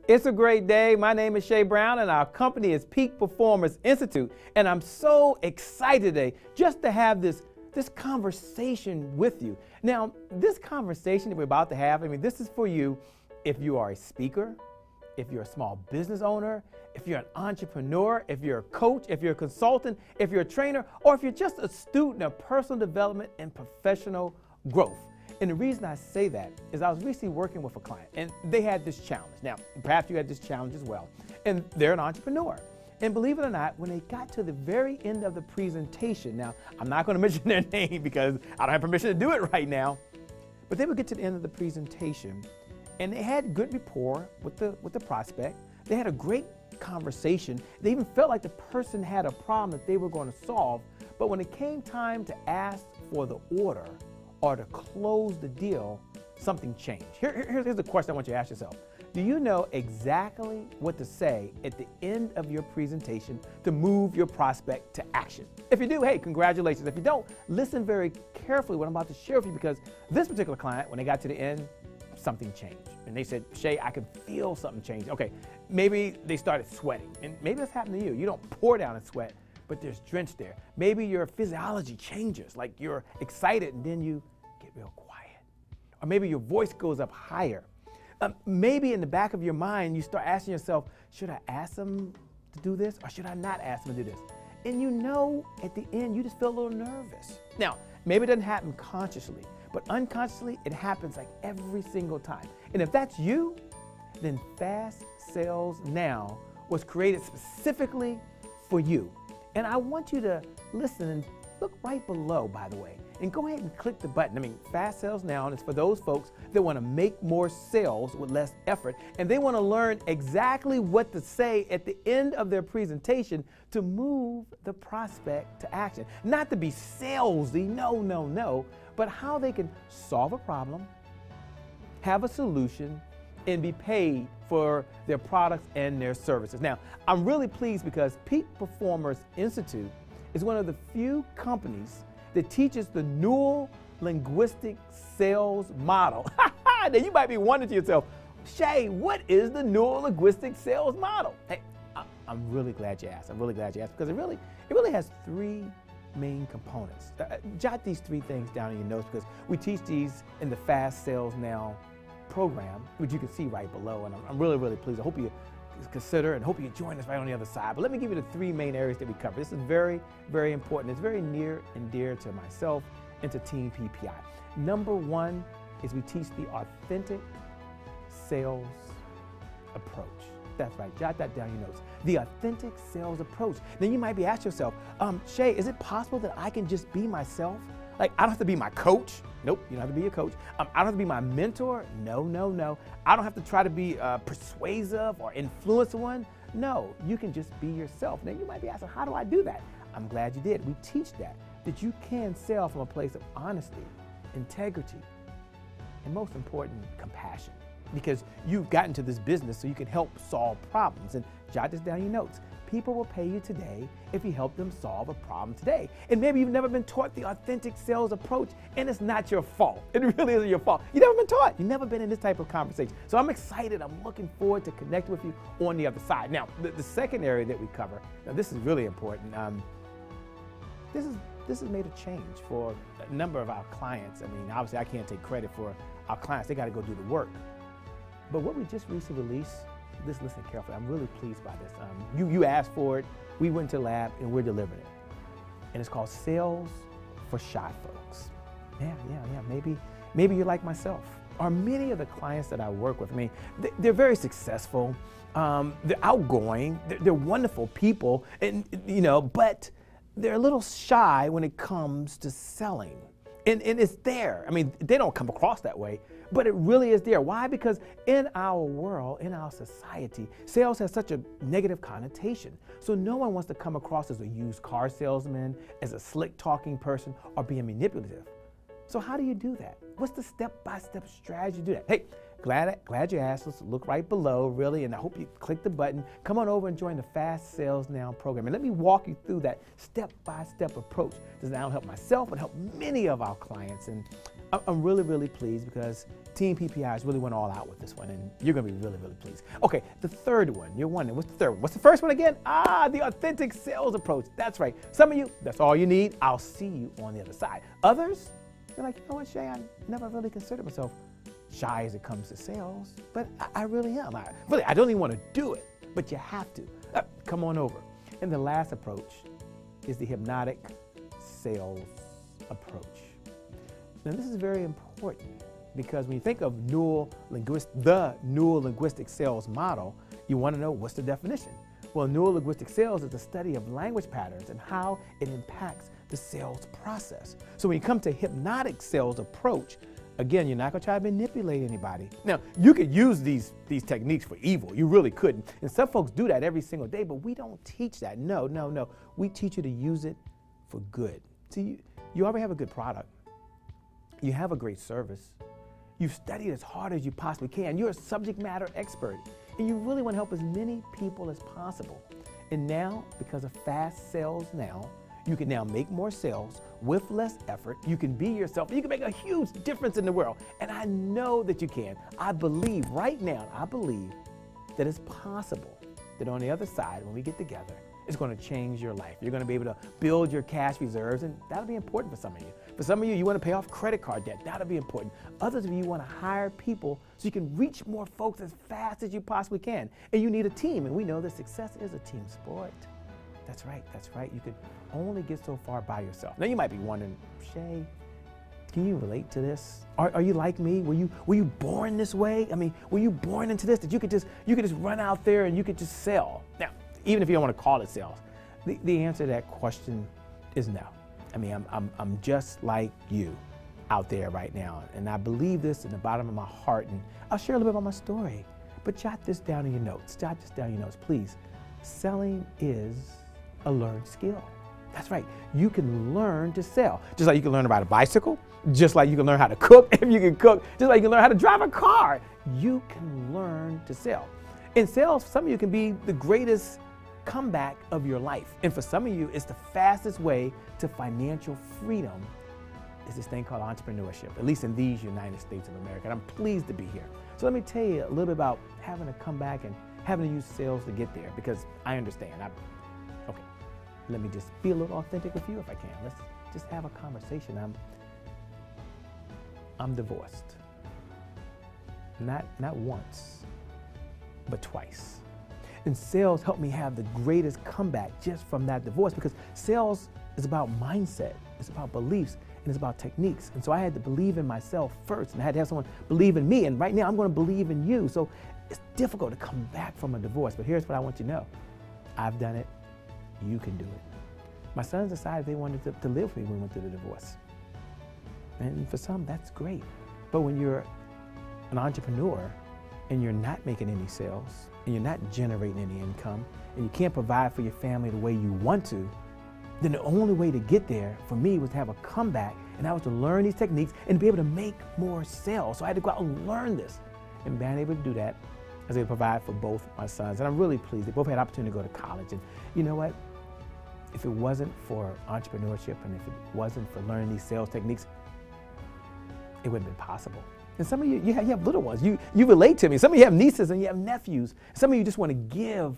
It's a great day. My name is Shay Brown and our company is Peak Performance Institute. And I'm so excited today just to have this conversation with you. Now, this conversation that we're about to have, this is for you if you are a speaker, if you're a small business owner, if you're an entrepreneur, if you're a coach, if you're a consultant, if you're a trainer, or if you're just a student of personal development and professional growth. And the reason I say that is I was recently working with a client and they had this challenge. Now, perhaps you had this challenge as well. And they're an entrepreneur. And believe it or not, when they got to the very end of the presentation, now, I'm not going to mention their name because I don't have permission to do it right now, but they would get to the end of the presentation and they had good rapport with the prospect. They had a great conversation. They even felt like the person had a problem that they were going to solve. But when it came time to ask for the order or to close the deal, something changed. Here's the question I want you to ask yourself. Do you know exactly what to say at the end of your presentation to move your prospect to action? If you do, hey, congratulations. If you don't, listen very carefully what I'm about to share with you, because this particular client, when they got to the end, something changed. And they said, Shay, I can feel something change. Okay, maybe they started sweating. And maybe that's happened to you. You don't pour down and sweat, but there's drench there. Maybe your physiology changes, like you're excited and then you get real quiet. Or maybe your voice goes up higher. Maybe in the back of your mind, you start asking yourself, should I ask them to do this or should I not ask them to do this? And you know, at the end, you just feel a little nervous. Now, maybe it doesn't happen consciously, but unconsciously, it happens like every single time. And if that's you, then Fast Sales Now was created specifically for you. And I want you to listen and look right below, by the way, and go ahead and click the button. Fast Sales Now is for those folks that want to make more sales with less effort, and they want to learn exactly what to say at the end of their presentation to move the prospect to action. Not to be salesy, no, but how they can solve a problem, have a solution, and be paid for their products and their services. Now, I'm really pleased because Peak Performers Institute is one of the few companies that teaches the Neural Linguistic Sales Model. Now you might be wondering to yourself, Shay, what is the Neural Linguistic Sales Model? Hey, I'm really glad you asked. I'm really glad you asked because it really has three main components. Jot these three things down in your notes because we teach these in the Fast Sales Now program, which you can see right below, and I'm really, really pleased. I hope you consider and hope you join us right on the other side. But let me give you the three main areas that we cover. This is very, very important. It's very near and dear to myself and to Team PPI. Number one is we teach the authentic sales approach. That's right, jot that down in your notes. The authentic sales approach. Then you might be asking yourself, Shay, is it possible that I can just be myself? Like, I don't have to be my coach. Nope, you don't have to be a coach. I don't have to be my mentor. No. I don't have to try to be persuasive or influence someone. No, you can just be yourself. Now, you might be asking, how do I do that? I'm glad you did. We teach that you can sell from a place of honesty, integrity, and most important, compassion. Because you've gotten to this business so you can help solve problems. And jot this down in your notes. People will pay you today if you help them solve a problem today. And maybe you've never been taught the authentic sales approach, and it's not your fault. It really isn't your fault. You've never been taught. You've never been in this type of conversation. So I'm excited. I'm looking forward to connect with you on the other side. Now, the second area that we cover, now this is really important. This has made a change for a number of our clients. Obviously I can't take credit for our clients. They got to go do the work. But what we just recently released, listen carefully. I'm really pleased by this. You asked for it. We went to the lab and we're delivering it. And it's called Sales for Shy Folks. Yeah. Maybe you're like myself. Or many of the clients that I work with, they're very successful. They're outgoing. They're wonderful people, but they're a little shy when it comes to selling. And it's there. They don't come across that way, but it really is there. Why? Because in our world, in our society, sales has such a negative connotation. So no one wants to come across as a used car salesman, as a slick talking person, or being manipulative. So how do you do that? What's the step-by-step strategy to do that? Hey, glad you asked us. Look right below, really, and I hope you click the button. Come on over and join the Fast Sales Now program. And let me walk you through that step-by-step approach. This not only help myself, but help many of our clients. And I'm really, really pleased because Team PPIs really went all out with this one, and you're gonna be really, really pleased. Okay, the third one, you're wondering, what's the third one? What's the first one again? The authentic sales approach. That's right. Some of you, that's all you need. I'll see you on the other side. Others, you're like, you know what, Shay, I never really considered myself shy as it comes to sales, but I really am. I don't even want to do it, but you have to. Come on over. And the last approach is the hypnotic sales approach. Now, this is very important because when you think of the neuro-linguistic sales model, you want to know what's the definition. Well, neuro-linguistic sales is the study of language patterns and how it impacts the sales process. So when you come to hypnotic sales approach, again, you're not going to try to manipulate anybody. Now, you could use these techniques for evil. You really couldn't. And some folks do that every single day, but we don't teach that. No. We teach you to use it for good. See, you already have a good product. You have a great service. You've studied as hard as you possibly can. You're a subject matter expert, and you really want to help as many people as possible. And now, because of Fast Sales Now, you can now make more sales with less effort. You can be yourself. You can make a huge difference in the world. And I know that you can. I believe right now, that it's possible that on the other side, when we get together, it's going to change your life. You're going to be able to build your cash reserves, and that'll be important for some of you. For some of you, you want to pay off credit card debt. That'll be important. Others of you want to hire people so you can reach more folks as fast as you possibly can. And you need a team, and we know that success is a team sport. That's right. You can only get so far by yourself. Now you might be wondering, Shay, can you relate to this? Are you like me? Were you born this way? I mean, were you born into this, that you could just run out there and you could just sell? Now, even if you don't want to call it sales, the answer to that question is no. I mean, I'm just like you out there right now, and I believe this in the bottom of my heart, and I'll share a little bit about my story. But jot this down in your notes. Please. Selling is a learned skill. That's right. You can learn to sell. Just like you can learn about a bicycle, just like you can learn how to cook if you can cook, just like you can learn how to drive a car. You can learn to sell. In sales, some of you can be the greatest comeback of your life. And for some of you, it's the fastest way to financial freedom is this thing called entrepreneurship, at least in these United States of America. And I'm pleased to be here. So let me tell you a little bit about having to come back and having to use sales to get there, because I understand. Okay, let me just be a little authentic with you if I can. Let's just have a conversation. I'm divorced. Not once, but twice. And sales helped me have the greatest comeback just from that divorce, because sales is about mindset, it's about beliefs, and it's about techniques. And so I had to believe in myself first, and I had to have someone believe in me. And right now I'm going to believe in you. So it's difficult to come back from a divorce, but here's what I want you to know. I've done it. You can do it. My sons decided they wanted to live with me when we went through the divorce. And for some, that's great. But when you're an entrepreneur and you're not making any sales, and you're not generating any income, and you can't provide for your family the way you want to, then the only way to get there for me was to have a comeback, and I was to learn these techniques and be able to make more sales. So I had to go out and learn this. And being able to do that, I was able to provide for both my sons. And I'm really pleased. They both had the opportunity to go to college. And you know what? If it wasn't for entrepreneurship and if it wasn't for learning these sales techniques, it wouldn't have been possible. And some of you, you have little ones. You relate to me. Some of you have nieces and you have nephews. Some of you just want to give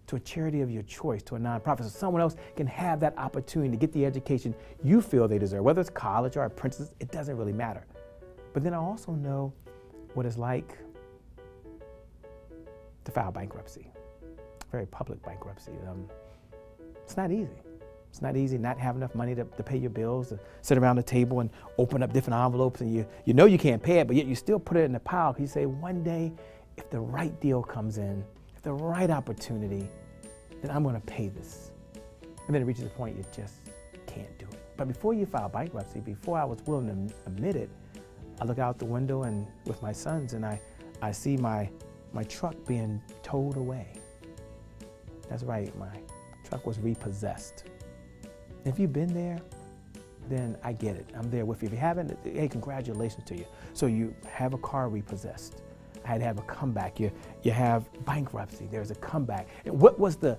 to a charity of your choice, to a nonprofit, so someone else can have that opportunity to get the education you feel they deserve. Whether it's college or apprentices, it doesn't really matter. But then I also know what it's like to file bankruptcy, very public bankruptcy. It's not easy. It's not easy not having enough money to pay your bills, to sit around the table and open up different envelopes, and you know you can't pay it, but yet you still put it in the pile because you say, one day, if the right deal comes in, if the right opportunity, then I'm going to pay this. And then it reaches a point you just can't do it. But before you file bankruptcy, before I was willing to admit it, I look out the window and with my sons, and I see my truck being towed away. That's right, my truck was repossessed. If you've been there, then I get it. I'm there with you. If you haven't, hey, congratulations to you. So you have a car repossessed. I had to have a comeback. You have bankruptcy. There's a comeback. And what was the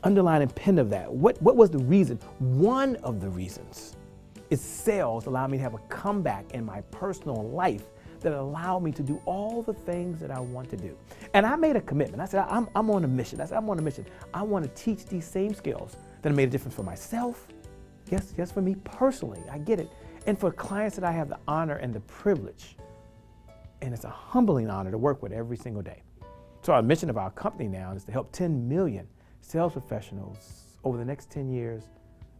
underlying pin of that? What was the reason? One of the reasons is sales allowed me to have a comeback in my personal life that allowed me to do all the things that I want to do. And I made a commitment. I said, I'm on a mission. I said, I'm on a mission. I want to teach these same skills that have made a difference for myself. Yes, for me personally. I get it. And for clients that I have the honor and the privilege, and it's a humbling honor to work with every single day. So our mission of our company now is to help 10 million sales professionals over the next 10 years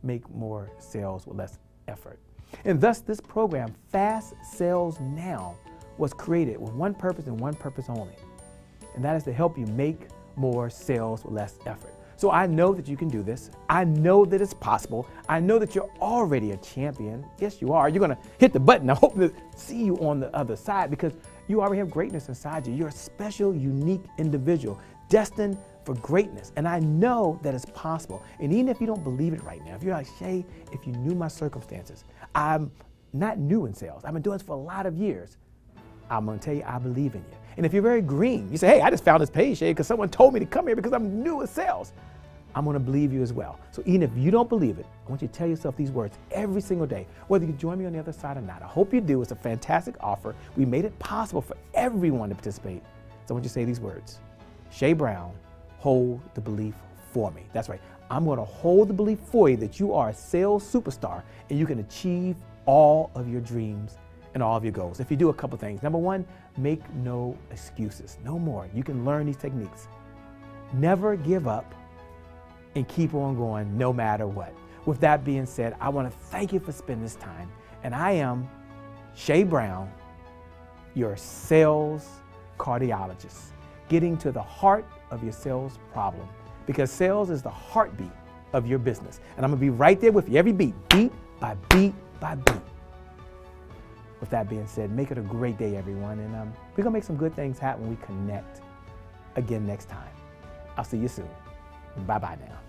make more sales with less effort. And thus this program, Fast Sales Now, was created with one purpose and one purpose only. And that is to help you make more sales with less effort. So I know that you can do this. I know that it's possible. I know that you're already a champion. Yes, you are. You're going to hit the button. I hope to see you on the other side because you already have greatness inside you. You're a special, unique individual destined for greatness. And I know that it's possible. And even if you don't believe it right now, if you're like, Shay, if you knew my circumstances, I'm not new in sales. I've been doing this for a lot of years. I'm going to tell you, I believe in you. And if you're very green, you say, hey, I just found this page, Shay, because someone told me to come here because I'm new in sales. I'm going to believe you as well. So even if you don't believe it, I want you to tell yourself these words every single day, whether you join me on the other side or not. I hope you do. It's a fantastic offer. We made it possible for everyone to participate. So I want you to say these words. Shay Brown, hold the belief for me. That's right. I'm going to hold the belief for you that you are a sales superstar and you can achieve all of your dreams and all of your goals. If you do a couple things. Number one, make no excuses. No more. You can learn these techniques. Never give up and keep on going no matter what. With that being said, I want to thank you for spending this time. And I am Shay Brown, your sales cardiologist, getting to the heart of your sales problem because sales is the heartbeat of your business. And I'm going to be right there with you every beat by beat by beat. With that being said, make it a great day, everyone. And we're going to make some good things happen when we connect again next time. I'll see you soon. Bye-bye now.